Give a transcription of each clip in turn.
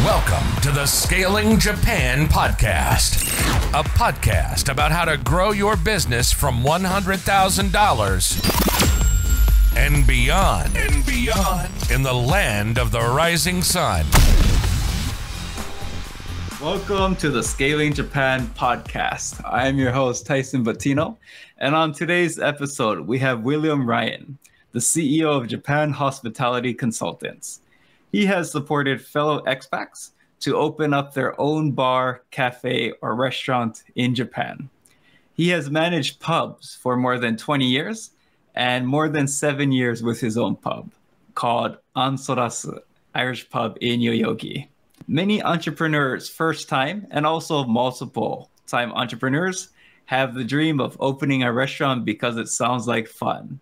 Welcome to the Scaling Japan podcast, a podcast about how to grow your business from $100,000 and beyond in the land of the rising sun. Welcome to the Scaling Japan podcast. I am your host, Tyson Batino, and on today's episode, we have William Ryan, the CEO of Japan Hospitality Consultants. He has supported fellow expats to open up their own bar, cafe, or restaurant in Japan. He has managed pubs for more than 20 years and more than 7 years with his own pub called Solas Irish Pub in Yoyogi. Many entrepreneurs, first time and also multiple time entrepreneurs, have the dream of opening a restaurant because it sounds like fun.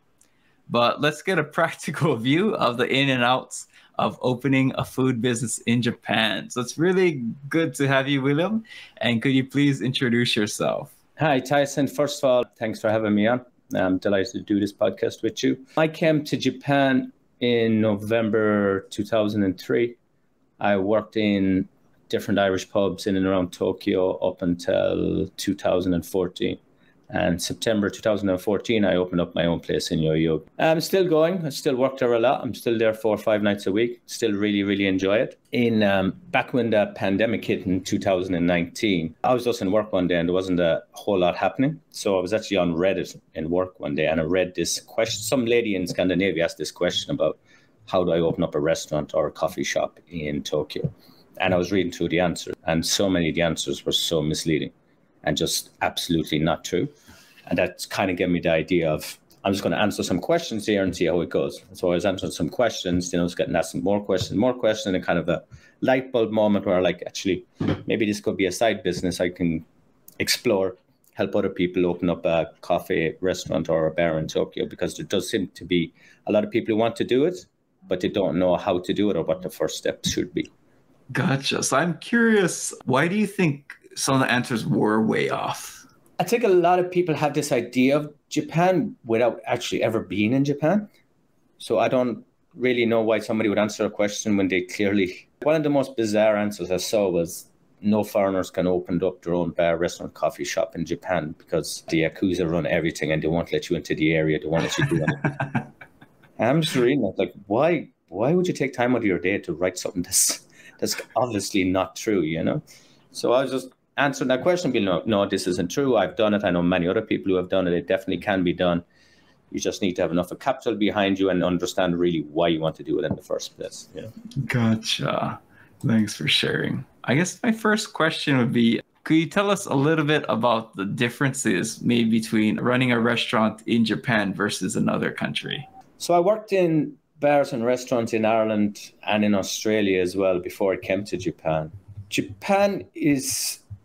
But let's get a practical view of the in and outs of opening a food business in Japan. So it's really good to have you, William. And could you please introduce yourself? Hi, Tyson. First of all, thanks for having me on. I'm delighted to do this podcast with you. I came to Japan in November 2003. I worked in different Irish pubs in and around Tokyo up until 2014. And September 2014, I opened up my own place in Yoyogi. I'm still going. I still work there a lot. I'm still there 4 or 5 nights a week. Still really enjoy it. Back when the pandemic hit in 2019, I was just in work one day and there wasn't a whole lot happening. So I was actually on Reddit in work one day and I read this question. Some lady in Scandinavia asked this question about how do I open up a restaurant or a coffee shop in Tokyo? And I was reading through the answers and so many of the answers were so misleading and just absolutely not true. And that kind of gave me the idea of, I'm just going to answer some questions here and see how it goes. So I was answering some questions, I was getting asked more questions, and kind of a light bulb moment where actually, maybe this could be a side business I can explore, help other people open up a coffee restaurant or a bar in Tokyo, because there does seem to be a lot of people who want to do it, but they don't know how to do it or what the first step should be. Gotcha. So I'm curious, why do you think some of the answers were way off? I think a lot of people have this idea of Japan without actually ever being in Japan. So I don't really know why somebody would answer a question when they clearly... One of the most bizarre answers I saw was no foreigners can open up their own bar, restaurant, coffee shop in Japan because the Yakuza run everything and they won't let you into the area. They won't let you do anything. And I'm just reading that, why would you take time out of your day to write something that's obviously not true, So I was just answering that question, being, no, this isn't true. I've done it. I know many other people who have done it. It definitely can be done. You just need to have enough of capital behind you and understand really why you want to do it in the first place. Yeah. Gotcha. Thanks for sharing. I guess my first question would be, could you tell us a little bit about the differences maybe between running a restaurant in Japan versus another country? So I worked in bars and restaurants in Ireland and in Australia as well before I came to Japan.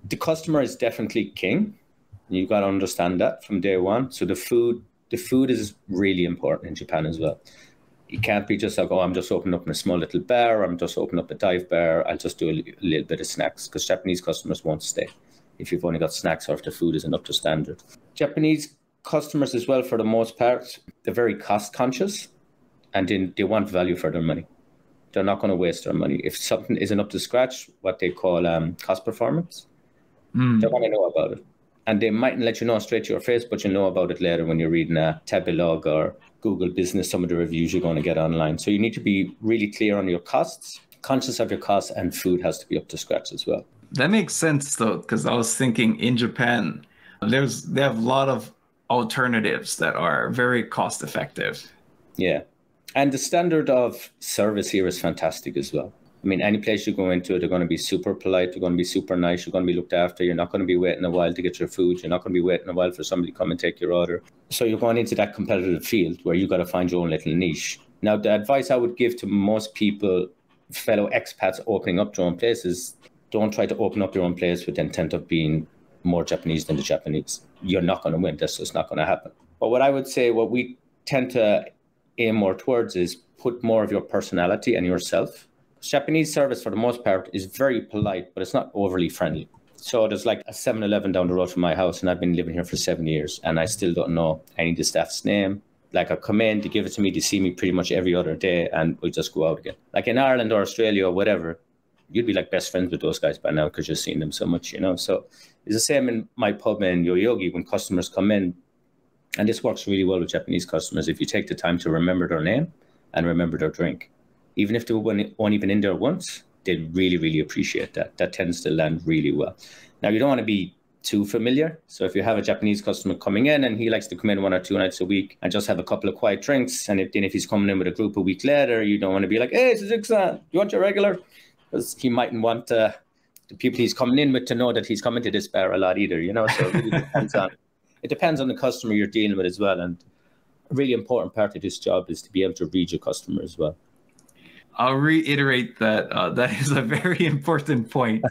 The customer is definitely king. You've got to understand that from day one. So the food is really important in Japan as well. You can't be just like, I'm just opening up a small little bar. I'm just opening up a dive bar. I'll just do a little bit of snacks, because Japanese customers won't stay if you've only got snacks or if the food isn't up to standard. Japanese customers as well, for the most part, they're very cost conscious and they want value for their money. They're not going to waste their money. If something isn't up to scratch, what they call cost performance, they want to know about it. And they mightn't let you know straight to your face, but you know about it later when you're reading a Tabelog or Google Business, some of the reviews you're going to get online. So you need to be really clear on your costs, conscious of your costs, and food has to be up to scratch as well. That makes sense, though, because I was thinking in Japan, they have a lot of alternatives that are very cost effective. Yeah. And the standard of service here is fantastic as well. I mean, any place you go into, they're going to be super polite. They're going to be super nice. You're going to be looked after. You're not going to be waiting a while to get your food. You're not going to be waiting a while for somebody to come and take your order. So you're going into that competitive field where you've got to find your own little niche. Now, the advice I would give to most people, fellow expats opening up their own places, don't try to open up your own place with the intent of being more Japanese than the Japanese. You're not going to win. That's just not going to happen. But what I would say, what we tend to aim more towards is put more of your personality and yourself. Japanese service, for the most part, is very polite, but it's not overly friendly. So there's like a 7-Eleven down the road from my house, and I've been living here for 7 years, and I still don't know any of the staff's name. Like, I come in, they give it to me, they see me pretty much every other day, and we just go out again. Like in Ireland or Australia or whatever, you'd be like best friends with those guys by now because you've seen them so much, you know. So it's the same in my pub in Yoyogi when customers come in, and this works really well with Japanese customers. If you take the time to remember their name and remember their drink, even if they weren't even in there once, they'd really, really appreciate that. That tends to land really well. Now, you don't want to be too familiar. So if you have a Japanese customer coming in and he likes to come in 1 or 2 nights a week and just have a couple of quiet drinks, and if he's coming in with a group a week later, you don't want to be like, hey, Suzuki-san, you want your regular? Because he mightn't want the people he's coming in with to know that he's coming to this bar a lot either, you know. So it really depends on the customer you're dealing with as well. And a really important part of this job is to be able to read your customer as well. I'll reiterate that that is a very important point.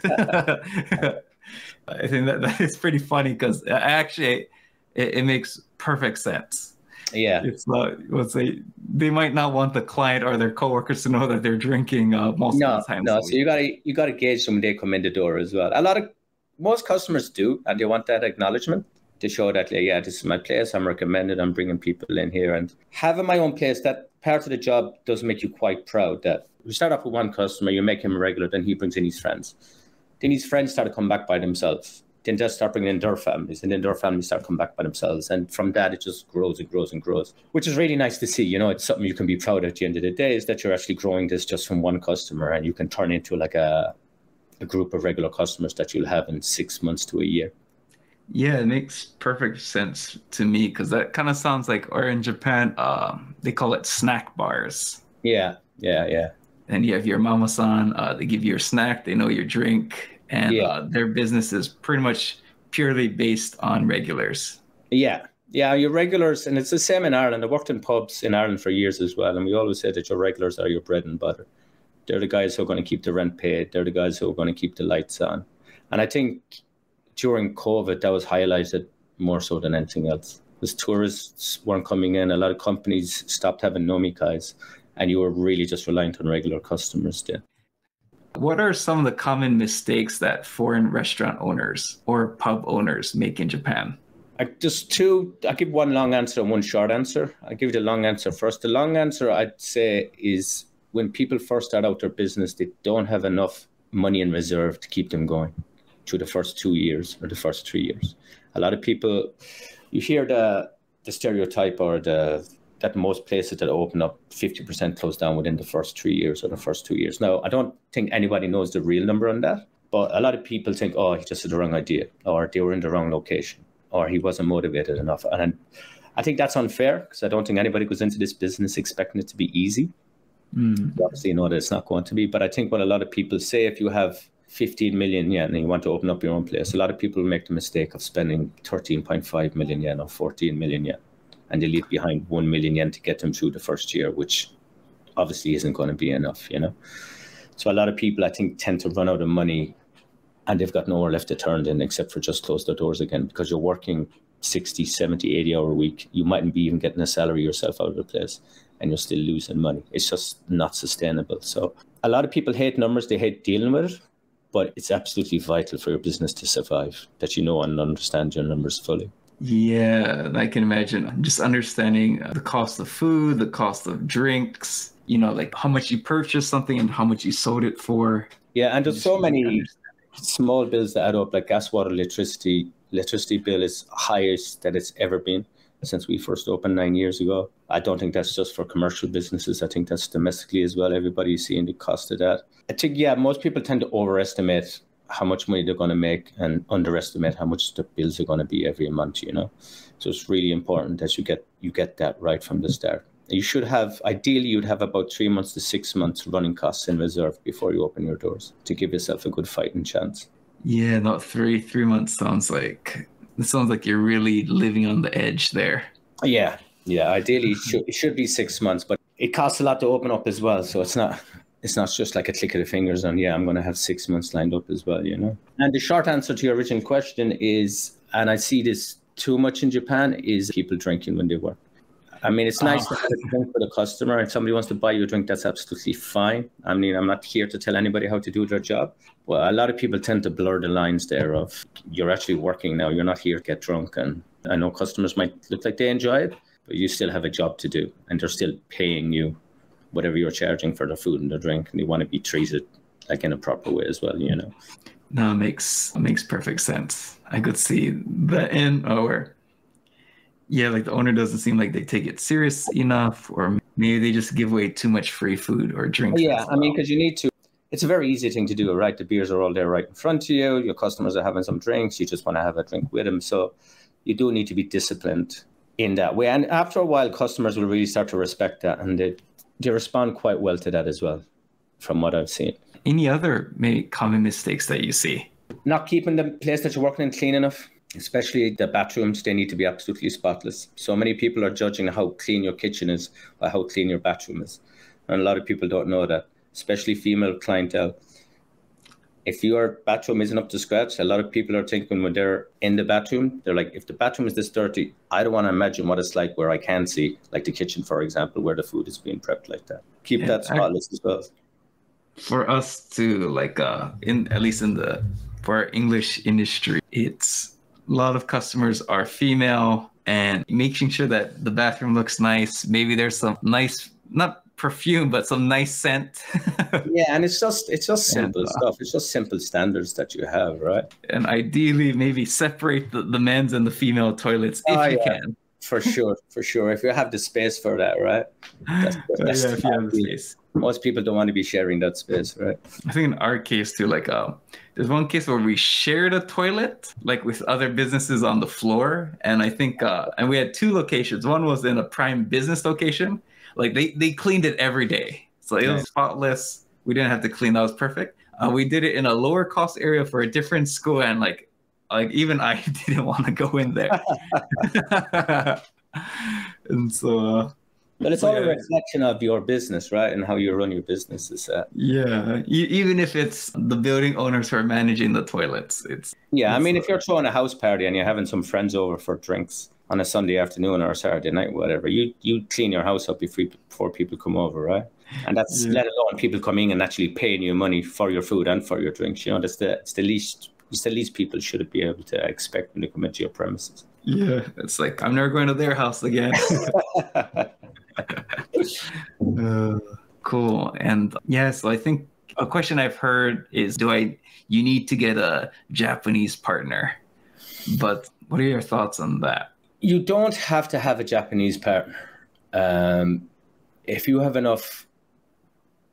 I think that is pretty funny because actually it makes perfect sense. Yeah, it's not. Let's say they might not want the client or their coworkers to know that they're drinking most of the time. No, so you gotta gauge them when they come in the door as well. Most customers do, and they want that acknowledgement to show that, yeah, this is my place. I'm recommended. I'm bringing people in here, and having my own place. That part of the job does make you quite proud. That we start off with one customer, you make him a regular, then he brings in his friends. Then his friends start to come back by themselves. Then they start bringing in their families, and then their families start coming back by themselves. And from that, it just grows and grows and grows, which is really nice to see. You know, it's something you can be proud of at the end of the day, is that you're actually growing this just from one customer, and you can turn into like a group of regular customers that you'll have in 6 months to a year. Yeah, it makes perfect sense to me because that kind of sounds like, or in Japan, they call it snack bars. Yeah. And you have your mama-san, they give you your snack, they know your drink, and their business is pretty much purely based on regulars. Yeah, your regulars, and it's the same in Ireland. I worked in pubs in Ireland for years as well, and we always say that your regulars are your bread and butter. They're the guys who are going to keep the rent paid. They're the guys who are going to keep the lights on. And I think during COVID, that was highlighted more so than anything else. Because tourists weren't coming in. A lot of companies stopped having nomikai, and you were really just reliant on regular customers then. What are some of the common mistakes that foreign restaurant owners or pub owners make in Japan? I'll give one long answer and one short answer. I'll give you the long answer first. The long answer, I'd say, is when people first start out their business, they don't have enough money in reserve to keep them going through the first 2 years or the first 3 years. A lot of people, you hear the stereotype or that most places that open up, 50% close down within the first 3 years or the first 2 years. Now, I don't think anybody knows the real number on that, but a lot of people think, oh, he just had the wrong idea, or they were in the wrong location, or he wasn't motivated enough. And I think that's unfair, because I don't think anybody goes into this business expecting it to be easy. Obviously, you know that it's not going to be, but I think what a lot of people say, if you have 15 million yen and you want to open up your own place, a lot of people make the mistake of spending 13.5 million yen or 14 million yen. And they leave behind 1 million yen to get them through the first year, which obviously isn't going to be enough, you know. So a lot of people, I think, tend to run out of money, and they've got nowhere left to turn then except for just close their doors again, because you're working 60, 70, 80-hour week. You mightn't be even getting a salary yourself out of the place, and you're still losing money. It's just not sustainable. So a lot of people hate numbers. They hate dealing with it, but it's absolutely vital for your business to survive, that you know and understand your numbers fully. Yeah, I can imagine. Just understanding the cost of food, the cost of drinks, you know, like how much you purchased something and how much you sold it for. Yeah, and there's so many small bills that add up, like gas, water, electricity. Electricity bill is highest that it's ever been since we first opened 9 years ago. I don't think that's just for commercial businesses. I think that's domestically as well. Everybody's seeing the cost of that. I think, most people tend to overestimate how much money they're going to make and underestimate how much the bills are going to be every month, you know. So it's really important that you get that right from the start. You should have, ideally, you'd have about 3 months to 6 months running costs in reserve before you open your doors to give yourself a good fighting chance. Yeah, not 3 months sounds like you're really living on the edge there. Yeah. Ideally, it should be 6 months, but it costs a lot to open up as well. So it's not just like a click of the fingers and I'm going to have 6 months lined up as well, you know. And the short answer to your original question is, and I see this too much in Japan, is people drinking when they work. I mean, it's nice to have a drink for the customer, and somebody wants to buy you a drink, that's absolutely fine. I mean, I'm not here to tell anybody how to do their job. Well, a lot of people tend to blur the lines there of, you're actually working now, you're not here to get drunk. And I know customers might look like they enjoy it, but you still have a job to do, and they're still paying you whatever you're charging for their food and their drink, and they want to be treated like in a proper way as well, you know. No, it makes perfect sense. I could see the end or yeah, like the owner doesn't seem like they take it serious enough, or maybe they just give away too much free food or drinks Yeah, as I mean, well. because you need to. It's a very easy thing to do, right? The beers are all there right in front of you. Your customers are having some drinks. You just want to have a drink with them. So you do need to be disciplined in that way. And after a while, customers will really start to respect that, and they respond quite well to that as well, from what I've seen. Any other maybe common mistakes that you see? Not keeping the place that you're working in clean enough, especially the bathrooms. They need to be absolutely spotless. So many people are judging how clean your kitchen is by how clean your bathroom is. And a lot of people don't know that, especially female clientele. If your bathroom isn't up to scratch, a lot of people are thinking when they're in the bathroom, they're like, if the bathroom is this dirty, I don't want to imagine what it's like where I can see, like the kitchen, for example, where the food is being prepped like that. Keep that spotless as well. For us to like in at least in the for our English industry, it's a lot of customers are female, and making sure that the bathroom looks nice. Maybe there's some nice, not perfume, but some nice scent. Yeah, and it's just simple stuff. It's just simple standards that you have, right? And ideally, maybe separate the men's and the female toilets if you can. For sure. If you have the space for that, right? That's if you have the space. Most people don't want to be sharing that space, right? I think in our case too, like there's one case where we shared a toilet, like with other businesses on the floor, and I think and we had two locations. One was in a prime business location. Like they cleaned it every day, so it was spotless. We didn't have to clean. That was perfect. We did it in a lower cost area for a different school, and like even I didn't want to go in there. And so but it's all a reflection of your business, right? And how you run your business is even if it's the building owners who are managing the toilets, it's I mean, if you're throwing a house party and you're having some friends over for drinks on a Sunday afternoon or a Saturday night, whatever, you clean your house up before people come over, right? And that's let alone people coming and actually paying you money for your food and for your drinks. You know, it's the least people should be able to expect when they come into your premises. Yeah, it's like I'm never going to their house again. Cool. And so I think a question I've heard is, you need to get a Japanese partner? But what are your thoughts on that? You don't have to have a Japanese partner. If you have enough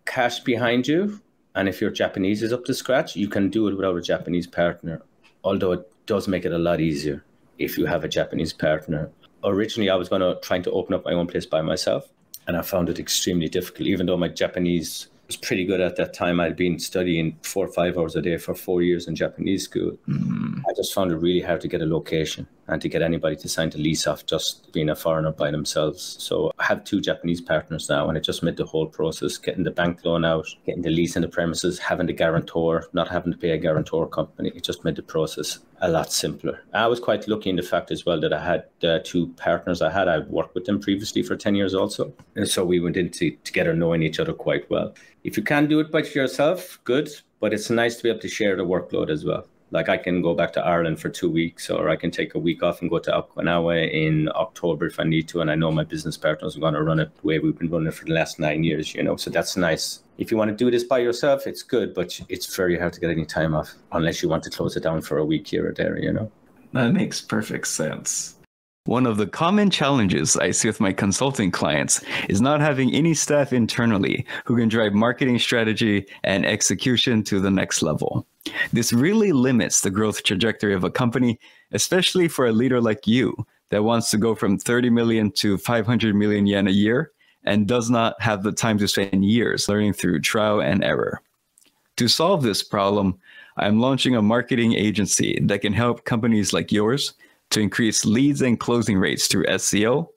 cash behind you, and if your Japanese is up to scratch, you can do it without a Japanese partner, although it does make it a lot easier if you have a Japanese partner. Originally, I was trying to open up my own place by myself, and I found it extremely difficult, even though my Japanese was pretty good at that time. I'd been studying 4 or 5 hours a day for 4 years in Japanese school. I just found it really hard to get a location and to get anybody to sign the lease off just being a foreigner by themselves. So I have 2 Japanese partners now, and it just made the whole process, getting the bank loan out, getting the lease in the premises, having the guarantor, not having to pay a guarantor company. It just made the process a lot simpler. I was quite lucky in the fact as well that I had 2 partners I'd worked with them previously for 10 years also. And so we went into together knowing each other quite well. If you can do it by yourself, good, but it's nice to be able to share the workload as well. Like I can go back to Ireland for 2 weeks, or I can take a week off and go to Okinawa in October if I need to. And I know my business partners are going to run it the way we've been running it for the last 9 years, you know, so that's nice. If you want to do this by yourself, it's good, but it's very hard to get any time off unless you want to close it down for a week here or there, you know. That makes perfect sense. One of the common challenges I see with my consulting clients is not having any staff internally who can drive marketing strategy and execution to the next level. This really limits the growth trajectory of a company, especially for a leader like you that wants to go from 30 million to 500 million yen a year and does not have the time to spend years learning through trial and error. To solve this problem, I'm launching a marketing agency that can help companies like yours to increase leads and closing rates through SEO,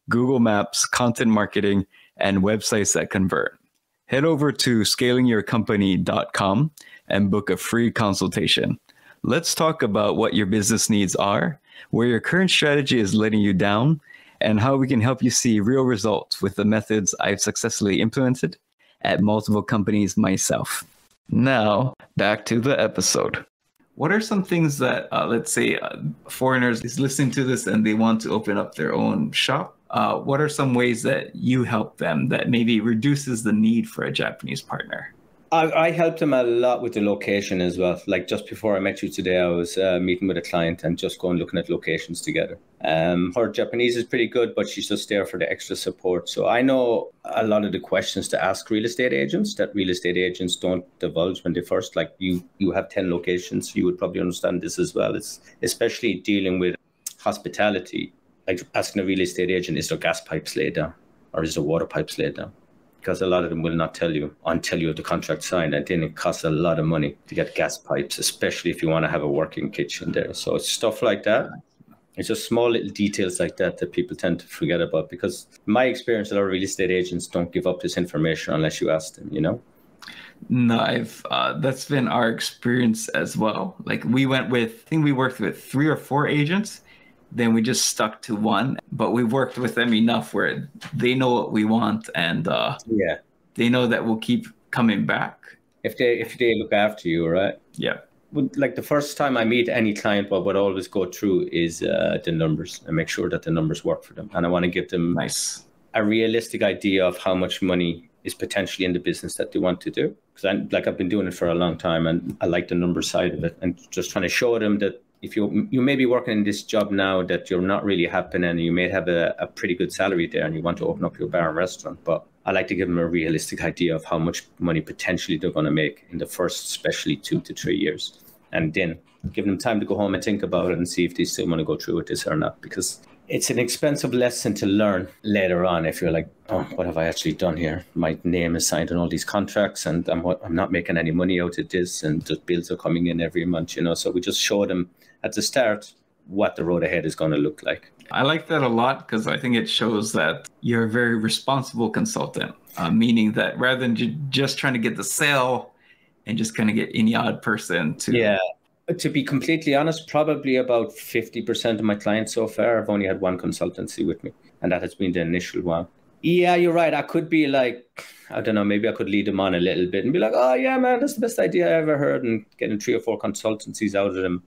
Google Maps, content marketing, and websites that convert. Head over to scalingyourcompany.com and book a free consultation. Let's talk about what your business needs are, where your current strategy is letting you down, and how we can help you see real results with the methods I've successfully implemented at multiple companies myself. Now, back to the episode. What are some things that, let's say, foreigners is listening to this and they want to open up their own shop? What are some ways that you help them that maybe reduces the need for a Japanese partner? I helped him a lot with the location as well. Like just before I met you today, I was meeting with a client and just going looking at locations together. Her Japanese is pretty good, but she's just there for the extra support. So I know a lot of the questions to ask real estate agents that real estate agents don't divulge when they first, like you have 10 locations. You would probably understand this as well. It's especially dealing with hospitality, like asking a real estate agent, is there gas pipes laid down or is there water pipes laid down? Because a lot of them will not tell you until you have the contract signed. And then it costs a lot of money to get gas pipes, especially if you want to have a working kitchen there. So it's stuff like that. It's just small little details like that that people tend to forget about, because in my experience, a lot of real estate agents don't give up this information unless you ask them, you know? No, that's been our experience as well. Like we went with, I think we worked with 3 or 4 agents. Then we just stuck to one, but we worked with them enough where they know what we want, and they know that we'll keep coming back if they look after you, right? Yeah. Like the first time I meet any client, what would always go through is the numbers and make sure that the numbers work for them, and I want to give them a realistic idea of how much money is potentially in the business that they want to do. Because I've been doing it for a long time, and I like the number side of it, and just trying to show them that if you may be working in this job now that you're not really happy, and you may have a pretty good salary there and you want to open up your bar and restaurant, but I like to give them a realistic idea of how much money potentially they're going to make in the first, especially 2 to 3 years. And then give them time to go home and think about it and see if they still want to go through with this or not, because it's an expensive lesson to learn later on if you're like, oh, what have I actually done here? My name is signed on all these contracts and I'm not making any money out of this, and the bills are coming in every month, you know. So we just show them at the start what the road ahead is going to look like. I like that a lot because I think it shows that you're a very responsible consultant, meaning that rather than just trying to get the sale and just kind of get any odd person to... Yeah. To be completely honest, probably about 50% of my clients so far have only had one consultancy with me, and that has been the initial one. Yeah, you're right. I could be like, I don't know, maybe I could lead them on a little bit and be like, oh yeah, man, that's the best idea I ever heard, and getting 3 or 4 consultancies out of them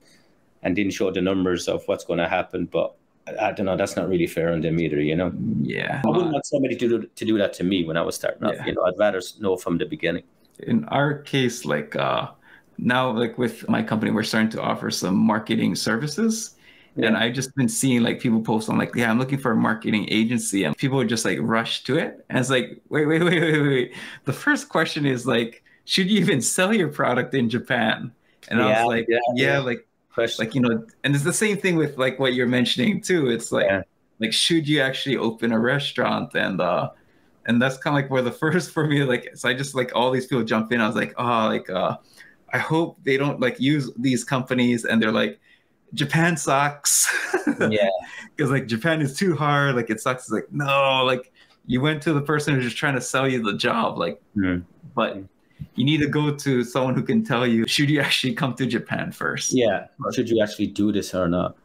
and didn't show the numbers of what's going to happen. But I don't know, that's not really fair on them either, you know? Yeah. I wouldn't want somebody to do that to me when I was starting off. You know, I'd rather know from the beginning. In our case, like now, like with my company, we're starting to offer some marketing services. Yeah. And I've just been seeing like people post on like, yeah, I'm looking for a marketing agency, and people would just like rush to it. And it's like, wait. The first question is like, should you even sell your product in Japan? And I was like, like, question. Like, you know, and it's the same thing with like what you're mentioning too. It's like, like, should you actually open a restaurant? And that's kind of like where the first for me, like, so I just like all these people jump in. I was like, I hope they don't like use these companies and they're like, Japan sucks. Yeah. Because like Japan is too hard. Like it sucks. It's like, no, like you went to the person who's just trying to sell you the job. Like, but you need to go to someone who can tell you, should you actually come to Japan first? Yeah. Should you actually do this or not?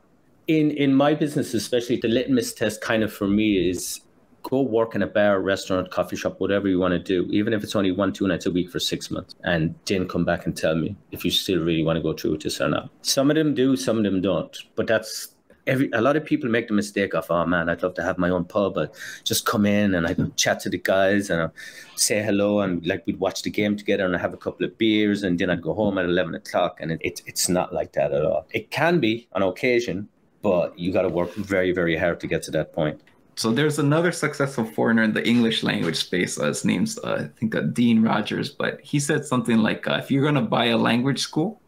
In my business, especially, the litmus test kind of for me is go work in a bar, restaurant, coffee shop, whatever you want to do, even if it's only 1-2 nights a week for 6 months, and then come back and tell me if you still really want to go through with this or not. Some of them do, some of them don't. But that's a lot of people make the mistake of, oh man, I'd love to have my own pub. I'd just come in and I'd chat to the guys and I'd say hello, and like we'd watch the game together and I'd have a couple of beers, and then I'd go home at 11 o'clock. And it's not like that at all. It can be on occasion, but you got to work very, very hard to get to that point. So there's another successful foreigner in the English language space. His name's, I think, Dean Rogers. But he said something like, if you're going to buy a language school,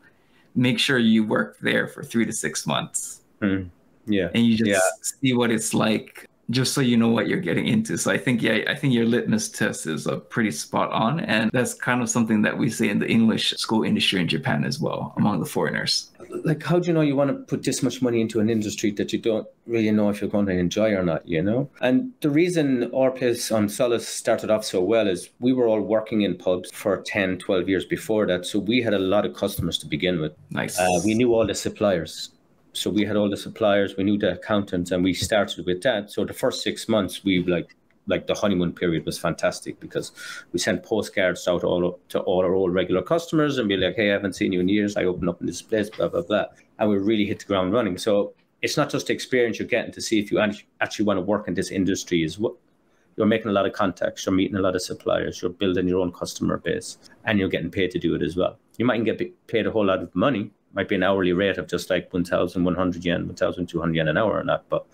make sure you work there for 3 to 6 months. Yeah. And you just see what it's like, just so you know what you're getting into. So I think your litmus test is pretty spot on. And that's kind of something that we say in the English school industry in Japan as well, among the foreigners. Like, how do you know you want to put this much money into an industry that you don't really know if you're going to enjoy or not, you know? And the reason our place on Solas started off so well is we were all working in pubs for 10, 12 years before that. So we had a lot of customers to begin with. Nice. We knew all the suppliers. So we had all the suppliers, we knew the accountants, and we started with that. So the first 6 months, we like the honeymoon period was fantastic, because we sent postcards out to all our old regular customers and be like, hey, I haven't seen you in years. I opened up in this place, blah, blah, blah. And we really hit the ground running. So it's not just the experience you're getting to see if you actually want to work in this industry you're making a lot of contacts, you're meeting a lot of suppliers, you're building your own customer base, and you're getting paid to do it as well. You mightn't get paid a whole lot of money. Might be an hourly rate of just like 1,100 yen, 1,200 yen an hour or not, but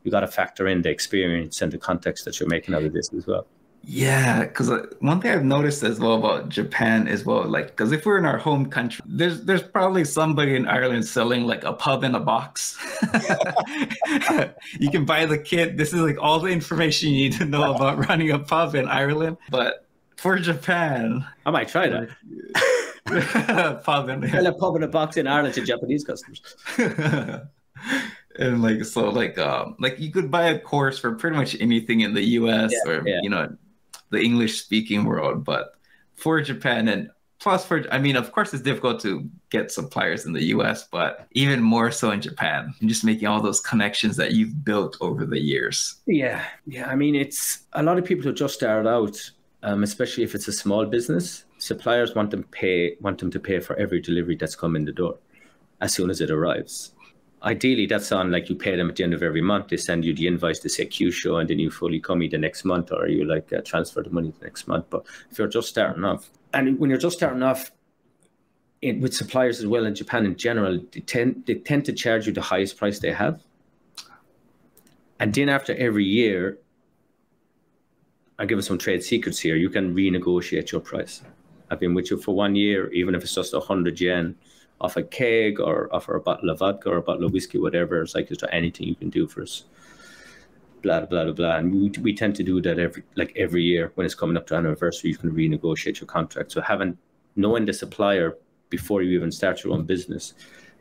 you got to factor in the experience and the context that you're making out of this as well. Yeah, because one thing I've noticed as well about Japan as well, like, because if we're in our home country, there's probably somebody in Ireland selling like a pub in a box. You can buy the kit. This is like all the information you need to know about running a pub in Ireland. But for Japan, I might try that. Sell a pub in a box in Ireland to Japanese customers. And like you could buy a course for pretty much anything in the US or the English speaking world, but for Japan and plus of course it's difficult to get suppliers in the US, but even more so in Japan, and just making all those connections that you've built over the years. Yeah. I mean, it's a lot of people who just started out, especially if it's a small business, suppliers want them to pay for every delivery that's come in the door as soon as it arrives. Ideally, that's on like you pay them at the end of every month. They send you the invoice to say Q-show, and then you fully come the next month, or you transfer the money the next month. But if you're just starting off, and when you're just starting off with suppliers as well in Japan in general, they tend to charge you the highest price they have. And then after every year, I'll give you some trade secrets here. You can renegotiate your price. I've been with you for 1 year, even if it's just 100 yen. Off a keg or offer a bottle of vodka or a bottle of whiskey, whatever. It's like, is there anything you can do for us? Blah, blah, blah, blah. And we tend to do that every year when it's coming up to anniversary, you can renegotiate your contract. So knowing the supplier before you even start your own business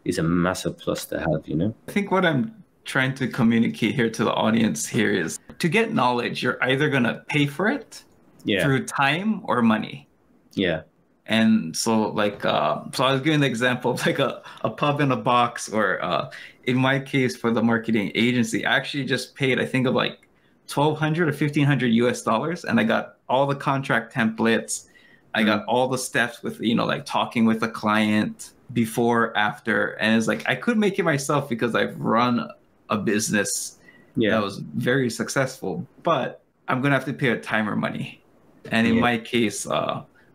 is a massive plus to have, I think what I'm trying to communicate here to the audience here is to get knowledge, you're either going to pay for it through time or money. Yeah. And so so I was giving the example of like a pub in a box, or in my case for the marketing agency, I actually just paid, I think of like $1,200 or $1,500 US, and I got all the contract templates. I got all the steps with, like talking with the client before, after, and it's like, I could make it myself because I've run a business that was very successful, but I'm going to have to pay a time or money. And in my case,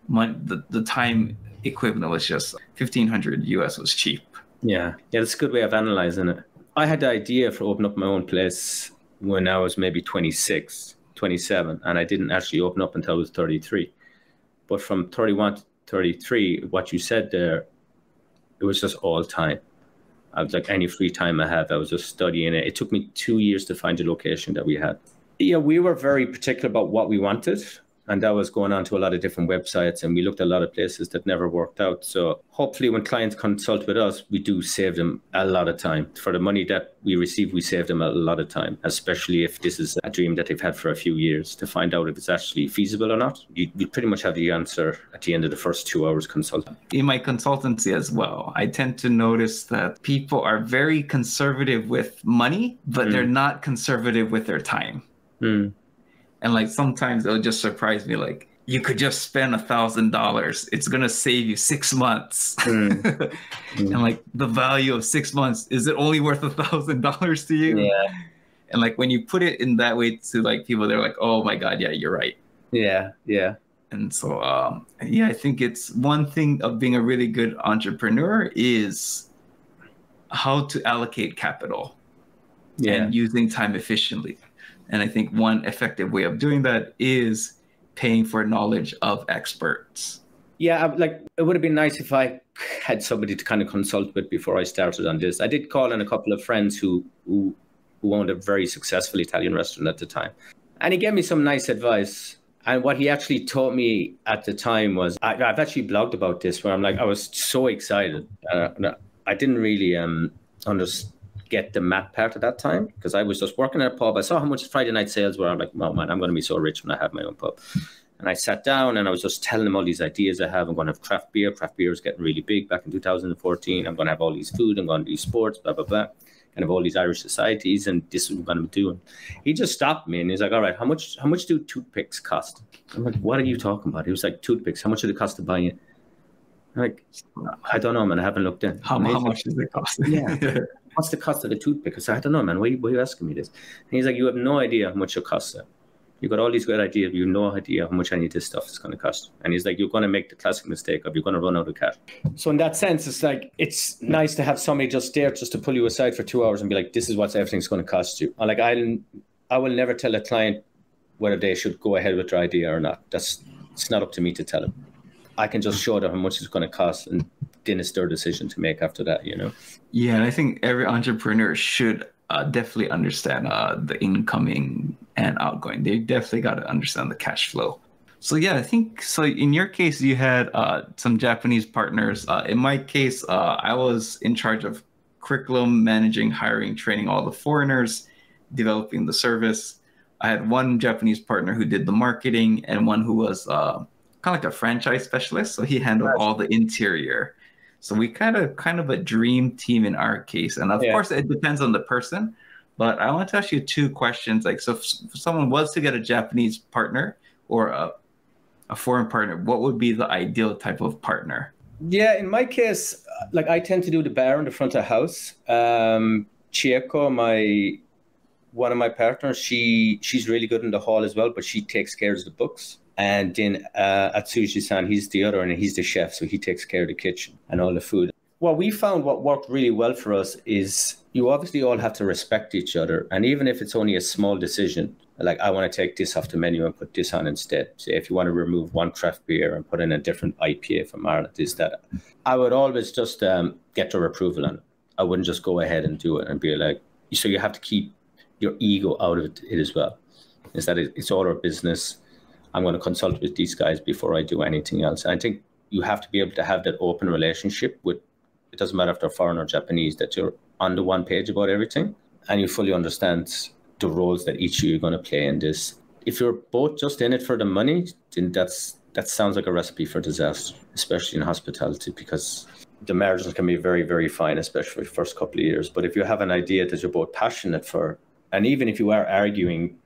the time equivalent was just $1,500 US was cheap. Yeah, that's a good way of analyzing it. I had the idea for opening up my own place when I was maybe 26, 27, and I didn't actually open up until I was 33. But from 31 to 33, what you said there, it was just all time. I was like, any free time I had, I was just studying it. It took me 2 years to find the location that we had. Yeah, we were very particular about what we wanted. And that was going on to a lot of different websites, and we looked at a lot of places that never worked out. So hopefully when clients consult with us, we do save them a lot of time. For the money that we receive, we save them a lot of time, especially if this is a dream that they've had for a few years, to find out if it's actually feasible or not. You pretty much have the answer at the end of the first 2 hours consulting. In my consultancy as well, I tend to notice that people are very conservative with money, but they're not conservative with their time. And like sometimes it'll just surprise me, like you could just spend $1,000. It's gonna save you 6 months. And like the value of 6 months, is it only worth $1,000 to you? Yeah. And like when you put it in that way to like people, they're like, oh my God, yeah, you're right. Yeah. And so I think it's one thing of being a really good entrepreneur is how to allocate capital and using time efficiently. And I think one effective way of doing that is paying for knowledge of experts. Yeah, it would have been nice if I had somebody to kind of consult with before I started on this. I did call in a couple of friends who owned a very successful Italian restaurant at the time. And he gave me some nice advice. And what he actually taught me at the time was, I've actually blogged about this, where I was so excited. I didn't really get the math part at that time, because I was just working at a pub. I saw how much Friday night sales were. I'm like, oh man, I'm going to be so rich when I have my own pub. And I sat down and I was just telling him all these ideas I have. I'm going to have craft beer. Craft beer is getting really big back in 2014. I'm going to have all these food. I'm going to do sports, blah, blah, blah. Kind of all these Irish societies, and this is what I'm going to be doing. He just stopped me and he's like, all right, how much do toothpicks cost? I'm like, what are you talking about? He was like, toothpicks, how much do they cost to buy it? I'm like, I don't know, man. I haven't looked in. How much does it cost? Yeah. What's the cost of a toothpick? I said, I don't know, man. Why are you asking me this? And he's like, you have no idea how much it costs. You got all these great ideas, but you have no idea how much any of this stuff is going to cost. And he's like, you're going to make the classic mistake of you're going to run out of cash. So in that sense, it's like, it's nice to have somebody just there just to pull you aside for 2 hours and be like, this is what everything's going to cost you. Like, I will never tell a client whether they should go ahead with their idea or not. It's not up to me to tell them. I can just show them how much it's going to cost, and then it's their decision to make after that, you know? Yeah, and I think every entrepreneur should definitely understand the incoming and outgoing. They definitely got to understand the cash flow. So yeah, I think, so in your case, you had some Japanese partners. In my case, I was in charge of curriculum, managing, hiring, training all the foreigners, developing the service. I had one Japanese partner who did the marketing and one who was kind of like a franchise specialist. So he handled all the interior. So we kind of a dream team in our case. And of course, it depends on the person. But I want to ask you two questions. Like, so if someone was to get a Japanese partner or a foreign partner, what would be the ideal type of partner? Yeah, in my case, like I tend to do the bar in the front of the house. Chieko, one of my partners, she's really good in the hall as well, but she takes care of the books. And then Atsushi-san, he's the other, and he's the chef, so he takes care of the kitchen and all the food. What we found, what worked really well for us is you obviously all have to respect each other. And even if it's only a small decision, like I want to take this off the menu and put this on instead. Say if you want to remove one craft beer and put in a different IPA from Ireland, I would always just get their approval on it. I wouldn't just go ahead and do it and be like, so you have to keep your ego out of it as well. Is that it's all our business. I'm going to consult with these guys before I do anything else. And I think you have to be able to have that open relationship with, it doesn't matter if they're foreign or Japanese, that you're on the one page about everything and you fully understand the roles that each of you are going to play in this. If you're both just in it for the money, then that sounds like a recipe for disaster, especially in hospitality, because the margins can be very, very fine, especially for the first couple of years. But if you have an idea that you're both passionate for, and even if you are arguing,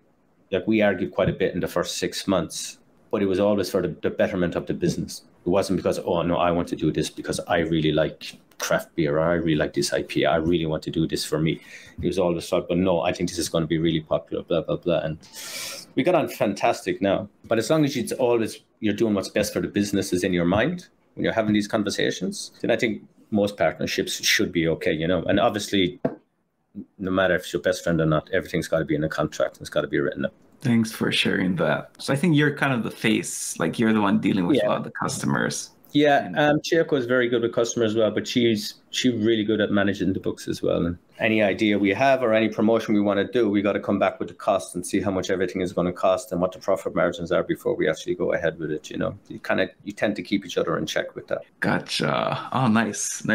like we argued quite a bit in the first 6 months, but it was always for the betterment of the business. It wasn't because, oh, no, I want to do this because I really like craft beer, or I really like this IPA, I really want to do this for me. It was always thought, but no, I think this is going to be really popular, blah, blah, blah. And we got on fantastic now. But as long as you're doing what's best for the business is in your mind when you're having these conversations, then I think most partnerships should be okay, you know. And obviously, no matter if it's your best friend or not, everything's got to be in a contract and it's got to be written up. Thanks for sharing that. So I think you're kind of the face, like you're the one dealing with a lot of the customers. Yeah, Chieko is very good with customers as well, but she's really good at managing the books as well. And any idea we have or any promotion we want to do, we got to come back with the cost and see how much everything is going to cost and what the profit margins are before we actually go ahead with it. You know, you tend to keep each other in check with that. Gotcha. Oh, nice.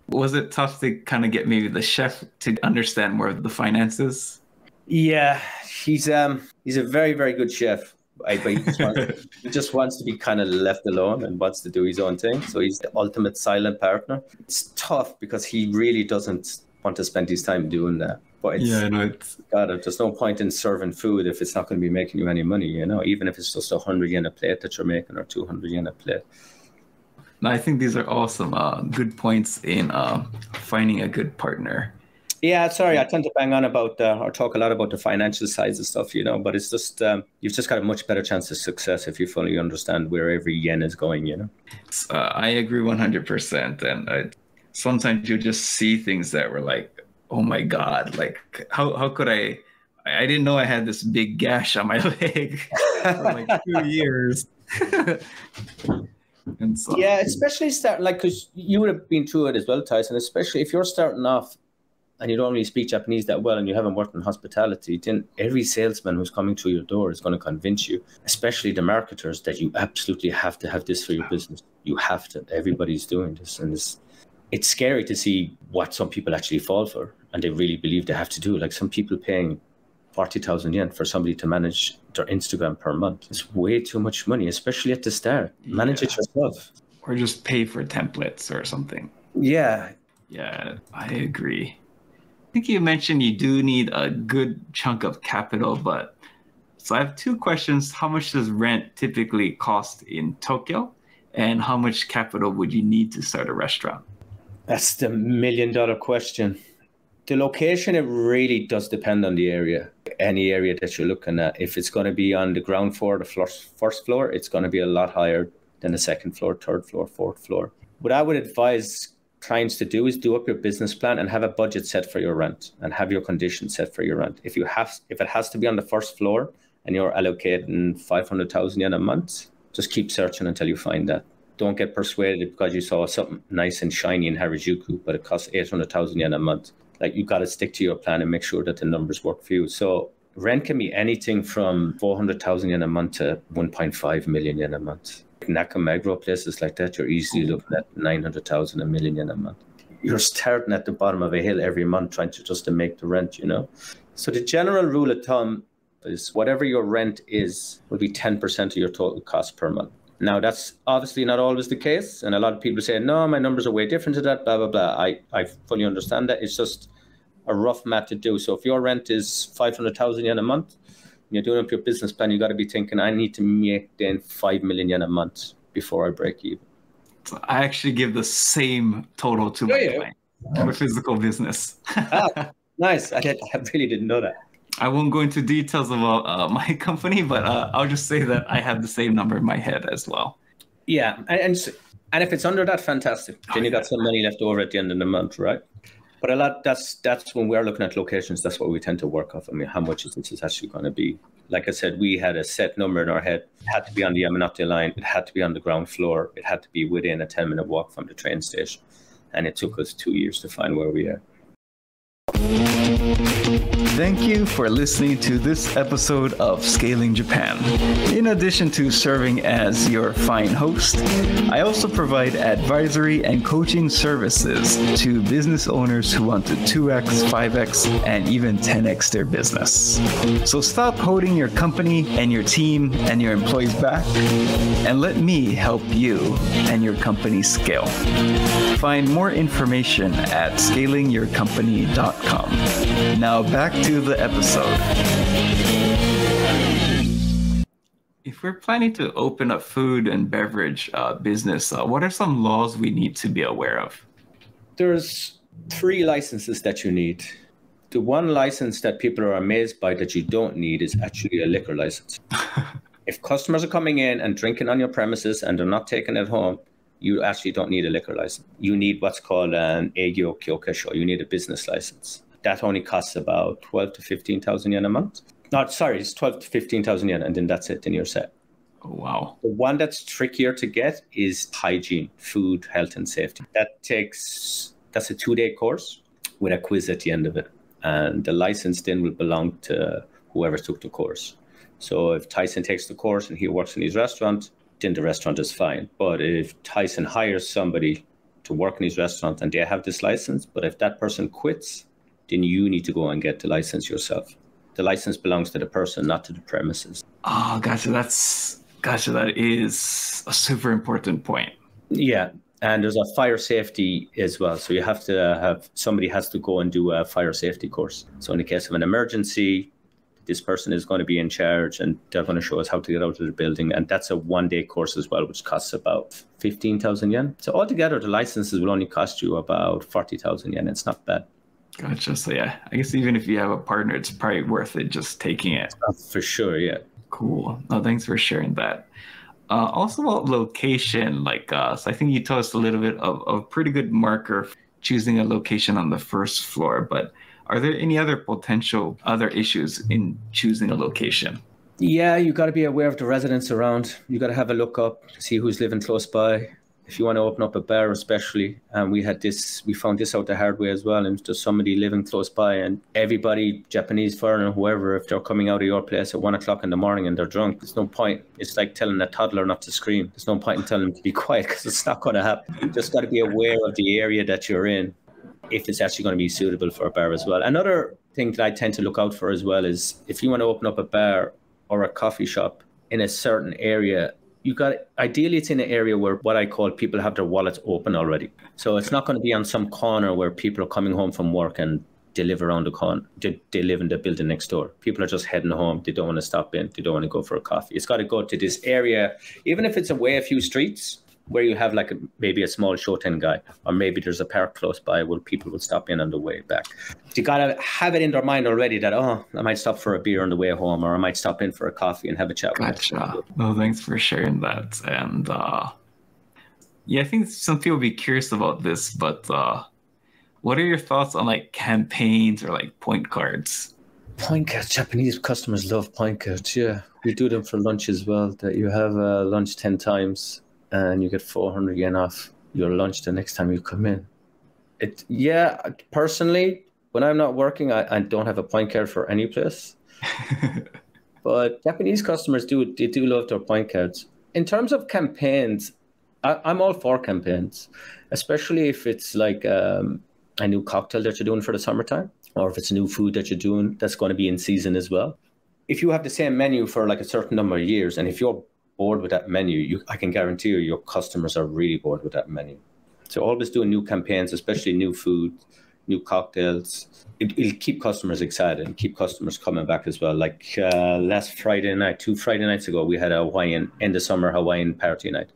Was it tough to kind of get maybe the chef to understand more of the finances? Yeah, he's a very, very good chef. But he just wants to be kind of left alone and wants to do his own thing. So he's the ultimate silent partner. It's tough because he really doesn't want to spend his time doing that. But there's no point in serving food if it's not going to be making you any money, you know, even if it's just 100 yen a plate that you're making or 200 yen a plate. No, I think these are all some good points in finding a good partner. Yeah, sorry, I tend to bang on about or talk a lot about the financial sides of stuff, you know, but it's just you've just got a much better chance of success if you fully understand where every yen is going, you know. I agree 100%. And sometimes you just see things that were like, oh my God, like how could I didn't know I had this big gash on my leg for like 2 years. And so, yeah, especially because you would have been through it as well, Tyson, especially if you're starting off and you don't really speak Japanese that well and you haven't worked in hospitality, then every salesman who's coming through your door is going to convince you, especially the marketers, that you absolutely have to have this for your business. You have to. Everybody's doing this. And it's scary to see what some people actually fall for and they really believe they have to do. Like some people paying 40,000 yen for somebody to manage their Instagram per month. It's way too much money, especially at the start. Manage it yourself. Or just pay for templates or something. Yeah. Yeah, I agree. I think you mentioned you do need a good chunk of capital, but so I have two questions. How much does rent typically cost in Tokyo? And how much capital would you need to start a restaurant? That's the $1 million question. The location, it really does depend on the area. any area that you're looking at. If it's going to be on the ground floor, the first floor, it's going to be a lot higher than the second floor, third floor, fourth floor. What I would advise clients to do is do up your business plan and have a budget set for your rent and have your conditions set for your rent. If it has to be on the first floor and you're allocating 500,000 yen a month, just keep searching until you find that. Don't get persuaded because you saw something nice and shiny in Harajuku, but it costs 800,000 yen a month. Like, you got to stick to your plan and make sure that the numbers work for you. So rent can be anything from 400,000 yen a month to 1.5 million yen a month. Nakameguro, places like that, you're easily looking at 900,000, a million yen a month. You're starting at the bottom of a hill every month trying to make the rent, you know. So the general rule of thumb is whatever your rent is will be 10% of your total cost per month. Now, that's obviously not always the case. And a lot of people say, no, my numbers are way different to that, blah, blah, blah. I fully understand that. It's just a rough math to do. So if your rent is 500,000 yen a month, you're doing up your business plan, you got to be thinking, I need to make then 5 million yen a month before I break even. So I actually give the same total to my client for physical business. Nice. I really didn't know that. I won't go into details about my company, but I'll just say that I have the same number in my head as well. Yeah. And if it's under that, fantastic. Then you got some money left over at the end of the month, right? But that's when we're looking at locations, that's what we tend to work off. I mean, how much is this actually going to be? Like I said, we had a set number in our head. It had to be on the Yamanote line. It had to be on the ground floor. It had to be within a 10-minute walk from the train station. And it took us 2 years to find where we are. Thank you for listening to this episode of Scaling Japan. In addition to serving as your fine host, I also provide advisory and coaching services to business owners who want to 2x, 5x, and even 10x their business. So stop holding your company and your team and your employees back, and let me help you and your company scale. Find more information at scalingyourcompany.com. Now back to the episode. If we're planning to open a food and beverage business, what are some laws we need to be aware of? There's 3 licenses that you need. The one license that people are amazed by that you don't need is actually a liquor license. If customers are coming in and drinking on your premises and they're not taking it home, you actually don't need a liquor license. You need what's called an Eigyo Kyokesho. You need a business license. That only costs about 12 to 15,000 yen a month. No, sorry, it's 12 to 15,000 yen, and then that's it, then you're set. Oh, wow. The one that's trickier to get is hygiene, food, health, and safety. That's a 2-day course with a quiz at the end of it. And the license then will belong to whoever took the course. So if Tyson takes the course and he works in his restaurant, then the restaurant is fine. But if Tyson hires somebody to work in his restaurant and they have this license, but if that person quits, then you need to go and get the license yourself. The license belongs to the person, not to the premises. Oh, gotcha. That is a super important point. Yeah. And there's a fire safety as well. So you have to somebody has to go and do a fire safety course. So in the case of an emergency, this person is going to be in charge and they're going to show us how to get out of the building. And that's a 1-day course as well, which costs about 15,000 yen. So altogether, the licenses will only cost you about 40,000 yen. It's not bad. Gotcha. So yeah, I guess even if you have a partner, it's probably worth it just taking it. For sure, yeah. Cool. No, thanks for sharing that. Also about location, so I think you told us a little bit of a pretty good marker choosing a location on the first floor, but are there any other potential issues in choosing a location? Yeah, you got to be aware of the residents around. You got to have a look up, see who's living close by. If you want to open up a bar especially, we found this out the hard way as well, and there's somebody living close by, and everybody, Japanese, foreigner, whoever, if they're coming out of your place at 1 o'clock in the morning and they're drunk, there's no point. It's like telling a toddler not to scream. There's no point in telling them to be quiet because it's not going to happen. You just got to be aware of the area that you're in, if it's actually going to be suitable for a bar as well. Another thing that I tend to look out for as well is if you want to open up a bar or a coffee shop in a certain area, ideally it's in an area where what I call people have their wallets open already. So it's not going to be on some corner where people are coming home from work and they live around the corner. They live in the building next door. People are just heading home. They don't want to stop in. They don't want to go for a coffee. It's got to go to this area, even if it's away a few streets, where you have like maybe a small Shoten guy, or maybe there's a park close by where people will stop in on the way back. You got to have it in their mind already that, oh, I might stop for a beer on the way home, or I might stop in for a coffee and have a chat. Gotcha. No, thanks for sharing that. And yeah, I think some people be curious about this, but what are your thoughts on like campaigns or like point cards? Point cards, Japanese customers love point cards. Yeah, we do them for lunch as well. That you have lunch 10 times and you get 400 yen off your lunch the next time you come in. Personally, when I'm not working, I don't have a point card for any place. But Japanese customers do love their point cards. In terms of campaigns, I'm all for campaigns, especially if it's like a new cocktail that you're doing for the summertime, or if it's new food that you're doing that's going to be in season as well. If you have the same menu for like a certain number of years, and if you're bored with that menu, I can guarantee you your customers are really bored with that menu. So always doing new campaigns, especially new food, new cocktails, it'll keep customers excited and keep customers coming back as well. Like last Friday night, 2 Friday nights ago, we had a end of summer Hawaiian party night.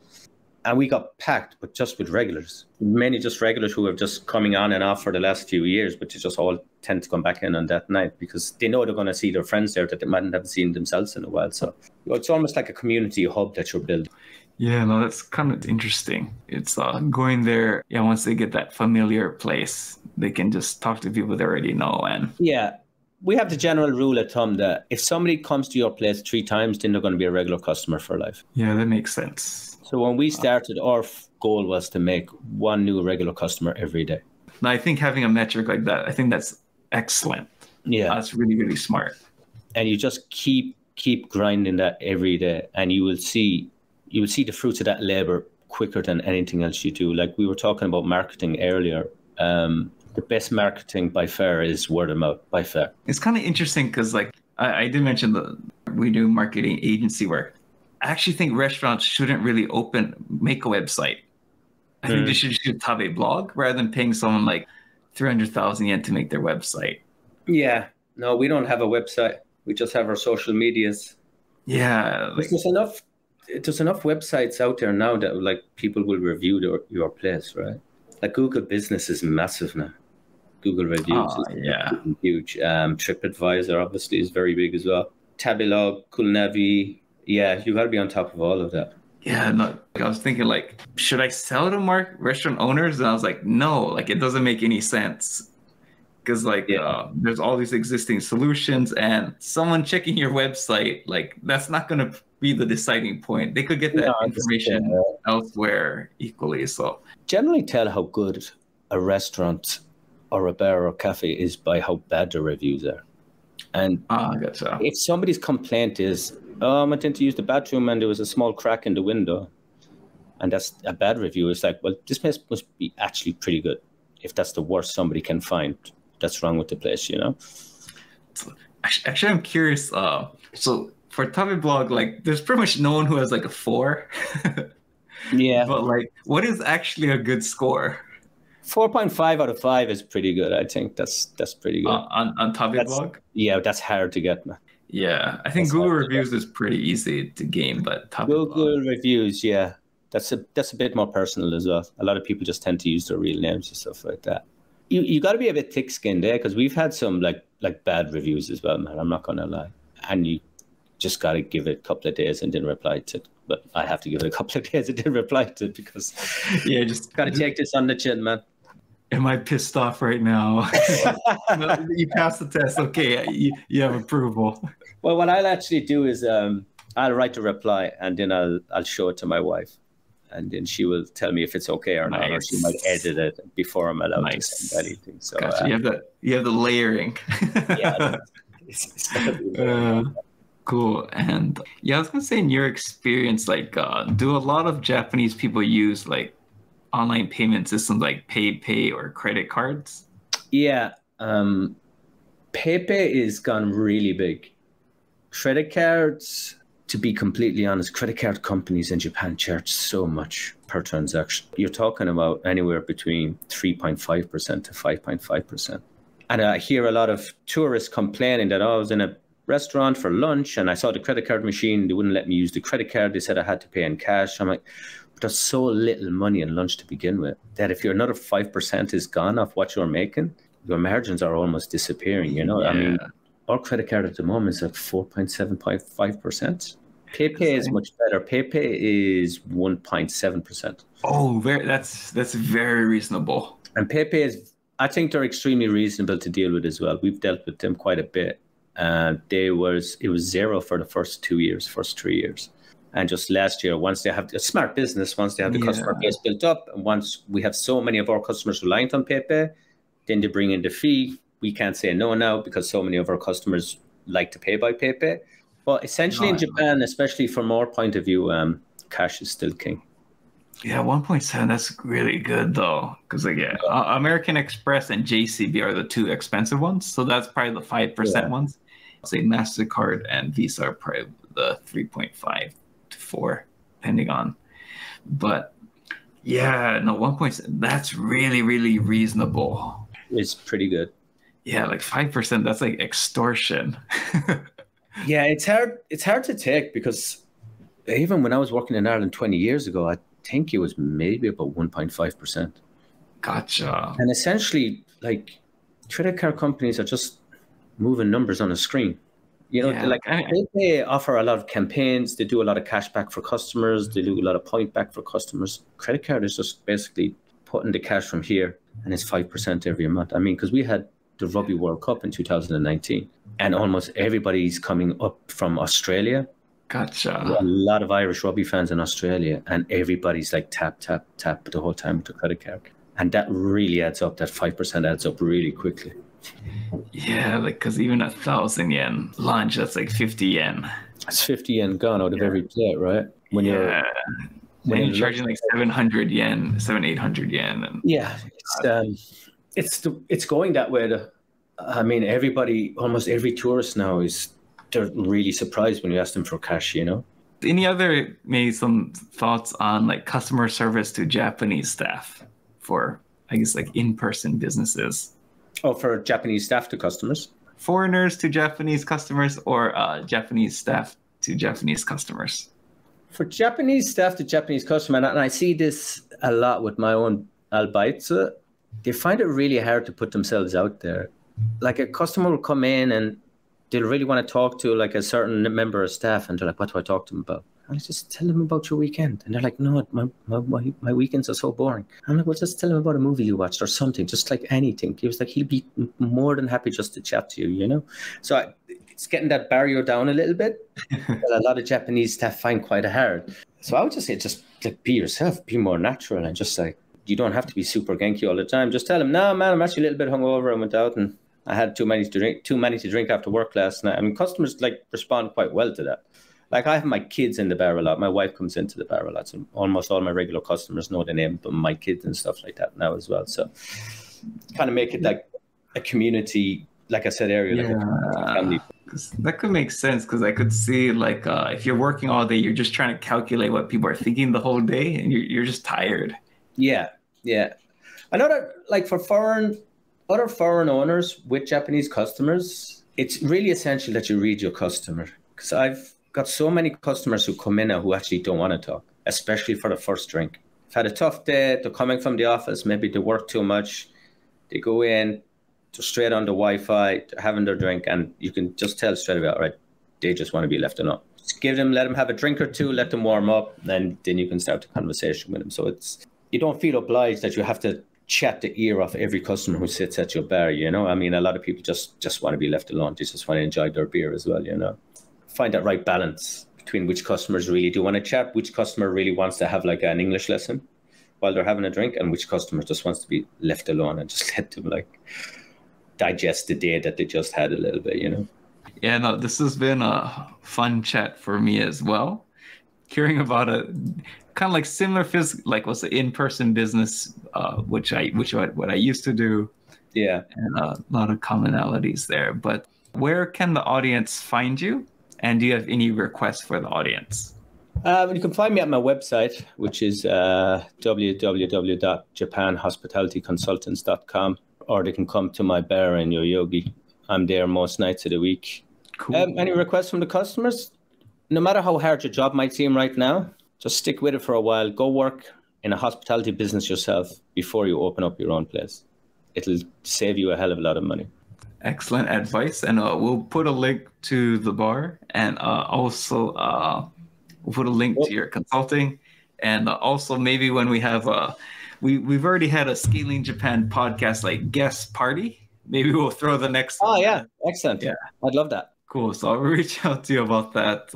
And we got packed, but just with regulars. Many just regulars who have just coming on and off for the last few years, but they just all tend to come back in on that night because they know they're going to see their friends there that they mightn't have seen themselves in a while. So it's almost like a community hub that you're building. Yeah, no, that's kind of interesting. It's going there. Yeah, once they get that familiar place, they can just talk to people they already know. And yeah, we have the general rule of thumb that if somebody comes to your place 3 times, then they're going to be a regular customer for life. Yeah, that makes sense. So when we started, our goal was to make 1 new regular customer every day. Now, I think having a metric like that, I think that's excellent. Yeah, that's really, really smart. And you just keep grinding that every day, and you will see the fruits of that labor quicker than anything else you do. Like we were talking about marketing earlier. The best marketing by far is word of mouth, by far. It's kind of interesting because like I did mention that we do marketing agency work. I actually think restaurants shouldn't really make a website. I think they should have a blog rather than paying someone like 300,000 yen to make their website. Yeah, no, we don't have a website. We just have our social medias. Yeah. There's enough websites out there now that like people will review your place, right? Like Google Business is massive now. Google Reviews is huge. TripAdvisor obviously is very big as well. Tabelog, Coolnavi. Yeah, you got to be on top of all of that. Yeah, no, I was thinking like, should I sell to restaurant owners? And I was like, no, like it doesn't make any sense. Because like there's all these existing solutions and someone checking your website, like that's not going to be the deciding point. They could get that information elsewhere equally. So generally tell how good a restaurant or a bar or cafe is by how bad the reviews are. And gotcha. If somebody's complaint is, I went in to use the bathroom and there was a small crack in the window, and that's a bad review, it's like, well, this place must be actually pretty good if that's the worst somebody can find that's wrong with the place, you know? Actually, I'm curious. So for Tabeblog, like, there's pretty much no one who has like a 4. Yeah. But like, what is actually a good score? 4.5 out of 5 is pretty good. I think that's pretty good. On Tabeblog? Yeah, that's hard to get, man. Yeah, I think that's Google Reviews is pretty easy to gain, but Google Reviews, yeah, that's a bit more personal as well. A lot of people just tend to use their real names and stuff like that. You got to be a bit thick-skinned there because we've had some like bad reviews as well, man. I'm not gonna lie, and you just got to give it a couple of days and then reply to it. But I have to give it a couple of days and then reply to it because just got to take this on the chin, man. Am I pissed off right now? No, you passed the test. Okay, you have approval. Well, what I'll actually do is I'll write a reply and then I'll show it to my wife, and then she will tell me if it's okay or not, or she might edit it before I'm allowed to send anything. So gotcha. You have the layering. Yeah, it's cool. And I was gonna say, in your experience, like, do a lot of Japanese people use like online payment systems like PayPay or credit cards? Yeah, PayPay is gone really big. Credit cards, to be completely honest, credit card companies in Japan charge so much per transaction. You're talking about anywhere between 3.5% to 5.5%. And I hear a lot of tourists complaining that I was in a restaurant for lunch and I saw the credit card machine. They wouldn't let me use the credit card. They said I had to pay in cash. I'm like, there's so little money in lunch to begin with that if you're another 5% is gone off what you're making, your margins are almost disappearing, you know? Yeah. I mean, our credit card at the moment is like 4.75%. PayPay is much better. PayPay is 1.7%. Oh, that's very reasonable. And PayPay is, I think they're extremely reasonable to deal with as well. We've dealt with them quite a bit. It was zero for the first 3 years. And just last year, once they have a smart business, once they have the customer base built up, and once we have so many of our customers reliant on PayPay, then they bring in the fee. We can't say no now because so many of our customers like to pay by PayPay. But essentially in Japan, especially from our point of view, cash is still king. Yeah, 1.7, that's really good though. Because American Express and JCB are the two expensive ones. So that's probably the 5% ones. I'll say MasterCard and Visa are probably the 3.5 to 4, depending on. But yeah, no, 1.7, that's really, really reasonable. It's pretty good. Yeah, like 5%, that's like extortion. Yeah, it's hard to take because even when I was working in Ireland 20 years ago, I think it was maybe about 1.5%. Gotcha. And essentially, like, credit card companies are just moving numbers on a screen. You know, they offer a lot of campaigns. They do a lot of cash back for customers. They do a lot of point back for customers. Credit card is just basically putting the cash from here, and it's 5% every month. I mean, because we had the Rugby World Cup in 2019, and almost everybody's coming up from Australia. Gotcha. A lot of Irish rugby fans in Australia, and everybody's like tap, tap, tap the whole time with the credit card. And that really adds up. That 5% adds up really quickly. Yeah, like, because even 1,000 yen lunch, that's like 50 yen. It's 50 yen gone out of every plate, right? When you're charging like 700 yen, 800 yen. And it's going that way. I mean, almost every tourist now they're really surprised when you ask them for cash, you know? Any other, maybe some thoughts on like customer service to Japanese staff for, I guess, like in-person businesses? Oh, for Japanese staff to customers? Foreigners to Japanese customers, or Japanese staff to Japanese customers? For Japanese staff to Japanese customer, and I see this a lot with my own Albaitsu, they find it really hard to put themselves out there. Like a customer will come in and they'll really want to talk to like a certain member of staff, and they're like, what do I talk to them about? I just tell them about your weekend. And they're like, no, my weekends are so boring. I'm like, well, just tell them about a movie you watched or something, just like anything. He was like, he'll be more than happy just to chat to you, you know? So it's getting that barrier down a little bit. But a lot of Japanese staff find quite hard. So I would just say, just like be yourself, be more natural, and just like, you don't have to be super Genki all the time. Just tell them, no, man, I'm actually a little bit hungover. I went out and I had too many to drink after work last night. I mean, customers like respond quite well to that. Like I have my kids in the bar a lot. My wife comes into the bar a lot. So almost all my regular customers know the name of my kids and stuff like that now as well. So kind of make it like a community, like I said earlier, like a family. That could make sense, because I could see like if you're working all day, you're just trying to calculate what people are thinking the whole day, and you're just tired. Yeah. I know that like for other foreign owners with Japanese customers, it's really essential that you read your customer, because I've got so many customers who come in now who actually don't want to talk, especially for the first drink. I've had a tough day. They're coming from the office. Maybe they work too much. They go in, they're straight on the Wi-Fi, they're having their drink, and you can just tell straight away, all right, they just want to be left alone. Just let them have a drink or two, let them warm up, and then you can start the conversation with them. So you don't feel obliged that you have to chat the ear off every customer who sits at your bar, you know? I mean, a lot of people just want to be left alone. They just want to enjoy their beer as well, you know? Find that right balance between which customers really do want to chat, which customer really wants to have like an English lesson while they're having a drink, and which customer just wants to be left alone and just let them like digest the day that they just had a little bit, you know? Yeah, no, this has been a fun chat for me as well. Hearing about a kind of like similar like what's the in-person business, what I used to do. Yeah. And a lot of commonalities there. But where can the audience find you? And do you have any requests for the audience? You can find me at my website, which is www.japanhospitalityconsultants.com, or they can come to my bar in Yoyogi. I'm there most nights of the week. Cool. Any requests from the customers? No matter how hard your job might seem right now, just stick with it for a while. Go work in a hospitality business yourself before you open up your own place. It'll save you a hell of a lot of money. Excellent advice. And we'll put a link to the bar, and also we'll put a link to your consulting. And also maybe when we have we've already had a Scaling Japan podcast like guest party. Maybe we'll throw the next one. Oh, yeah. Excellent. Yeah. I'd love that. Cool. So I'll reach out to you about that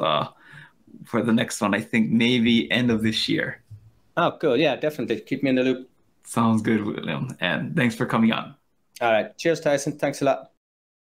for the next one. I think maybe end of this year. Oh, cool. Yeah, definitely. Keep me in the loop. Sounds good, William. And thanks for coming on. All right. Cheers, Tyson. Thanks a lot.